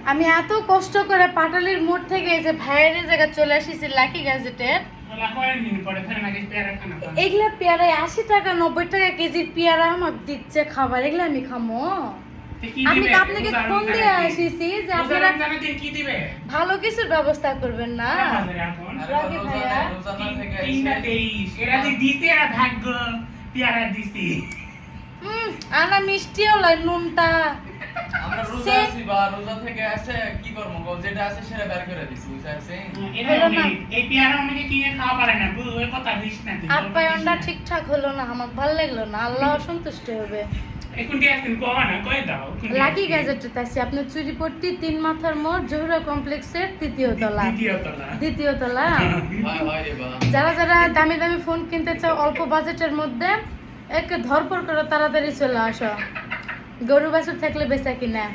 আমি এত কষ্ট করে পাটালির মোড় থেকে এই যে ভাইয়ের জায়গা চলে আসিছি লাকি গ্যাজেটে। এগুলা পেয়ারায় 80 টাকা 90 টাকা কেজি পেয়ারা আমার দিচ্ছে খাবার, এগুলা আমি খামো? আমি তো আপনাকে ফোন দিয়ে আসিছি যে আপনারা ভালো কিছুর ব্যবস্থা করবেন না। রাগি ভাইয়া আনা মিষ্টিও লয় নুনটা। আমরা রোজা আছি বা রোজা থেকে আসে কি করব গো, যেটা আছে সেটা বের করে দিছি বুঝাইছে। এই পেয়ারা আমাকে কিনে খাওয়া পারে না বুঝ, ওই কথা দিস না তুই। আপ্যায়নটা ঠিকঠাক হলো না, আমার ভালো লাগলো না। আল্লাহ সন্তুষ্ট হবে। এখন কি আসেন কোয়া না কই দাও। লাকি গ্যাজেটে তাইছি আপনার চুরিপট্টি 3 মাথার মোড় জহুরা কমপ্লেক্সের তৃতীয় তলা। দ্বিতীয় তলা। ভাই ভাই রে বা। যারা যারা দামি দামি ফোন কিনতে চাও অল্প বাজেটের মধ্যে একে ধরপড় করে তাড়াতাড়ি চলে আসো। গরু বাছুর থাকলে বেচা কিনা।